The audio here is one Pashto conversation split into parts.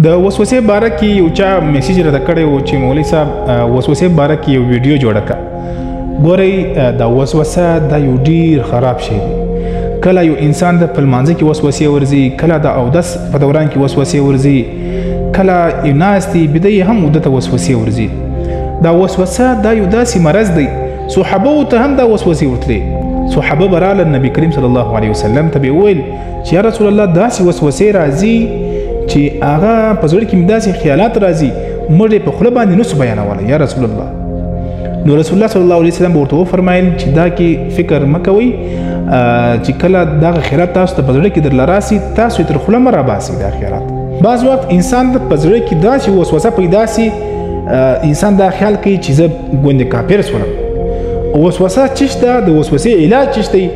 د وسوسې باره کې یو چا میسیج راته کړی و چې مولوي صاحب وسوسې باره کې یو ویډیو جوړه کړه. ګورئ دا وسوسه دا یو ډېر خراب شی دی. کله یو انسان د په لمانځه کې وسوسې ورځي، کله د اودس په دوران کې وسوسې ورځي، کله یو ناستې بیده یې هم ده ته وسوسې ورځي. دا وسوسه دا یو داسې مرض دی. صحابو ته هم دا وسوسې ورتلې. صحابه به راغلل نبي کریم صلی الله علیه وسلم ته به یې وویل چې یا رسول الله داسې وسوسې راځي چې هغه په زړه کې مې داسې خیالات راځي موږ یې په خوله باندې نسو بیانولی یا رسول الله. نو رسول الله صلی الله علیه وسلم به ورته وفرمایل چې دا کې فکر مه کوئ چې کله دغه خیالات تاسو ته په زړه کې درله راسي تاسو یې تر خوله مه راباسئ. دا خیالات بعض وخت انسان په زړه کې داسې وسوسه پیدا سي، انسان دا خیال کوي چې زه ګوندې کافر شولم. وسوسه څه شته، د وسوسې علاج څه شته،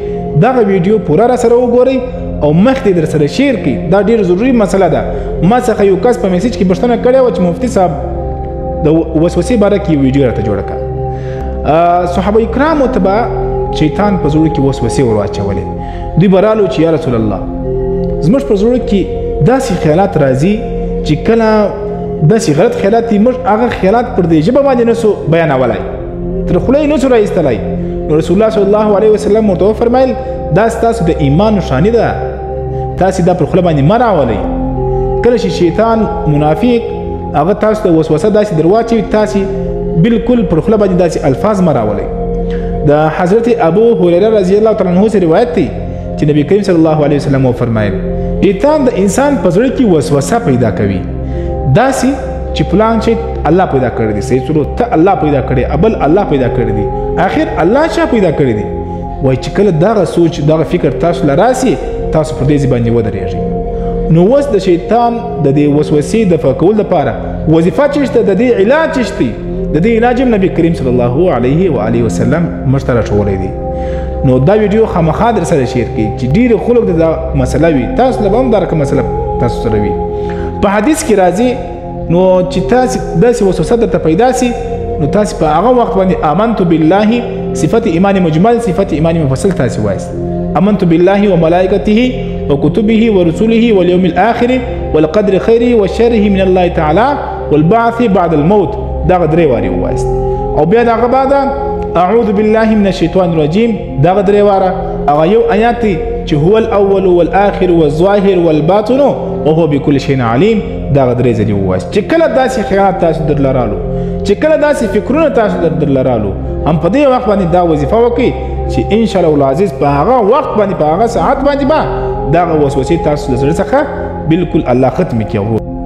دغه ویډیو پوره را سره وګورئ او مخکې در سره شیر کړئ. دا ډېر ضروري مسله ده. ما څخه یو کس په میسیج کې پوښتنه کړې وه چې مفتي صاحب د وسوسې باره کې یو ویډیو راته جوړه کړه. صحابه کرامو ته به شیطان په زړه کې وسوسې ور واچولې. دوی به رالو چې یا رسول الله زموږ په زړه کې داسې خیالات راځي چې کله داسې غلط خیالات دي موږ هغه خیالات پر دې ژبه باندې نسو بیانولی، تر خوله یې نسو راایستلی. نو رسول الله صلی الله علیه وسلم ورته وفرمیل دا ستاسو د ایمان نښاني ده، تاسې دا پر خوله باندې مه راولئ. کله چې شیطان منافق هغه تاسو ته وسوسه داسې در واچوي تاسې بالکل پر خوله باندې داسې الفاظ مه راولئ. د حضرت ابو هریره رضی الله تعالی عنه سے روایت دی چې نبی کریم صلی الله علیه وسلم وفرمایل شیطان د انسان په زړه کې وسوسه پیدا کوي داسې چې پلان چې الله پیدا کړی دی، صحیح چلو ته الله پیدا کړی، ابل الله پیدا کړی دی، آخر الله چا پیدا کړی دی. وای چې کله دغه سوچ دغه فکر تاسو له راسي تاسو پر دې باندې ودرېږئ. نو اوس د شیطان د دې وسوسې دفع کولو لپاره وظیفه چې شته، د دې علاج چې شته، د دې علاج هم نبی کریم صلی الله علیه و آله وسلم موږ ته راښولی دی. نو دا ویډیو خامخا در سره شیر کړئ چې ډېرې خلک د دا مسله وي، تاسو له به هم دا رقم مسله تاسو سره وي. په حدیث کې راځي نو چې تاسې داسې وسوسه درته پیدا سي نو تاسې په هغه وخت باندې آمنت بالله صفت ایمان مجمل صفت ایمان مفصل تاسې وایست. آمنت بالله وملائکته وكتبه ورسله واليوم الآخر والقدر خيره وشره من الله تعالى والبعث بعد الموت. دغه درې وارې ووایست او بیا دغه بعد اعوذ بالله من الشیطان الرجیم دغه درې واره. هغه یو آیات دی چې هو الاول والآخر والظاهر والباطن وهو بكل شيء عليم. دغه درې ځلې ووایست چې کله داسې خیالات تاسو درله رالو، چې کله داسې فکرونه تاسو درله رالو، هم په دې وخت باندې دا وظیفه وکړئ چې انشاءالله العزیز په هغه وخت باندې په هغه ساعت باندې به دغه وسوسې تاسو له زړه څخه بالکل الله ختم کړي.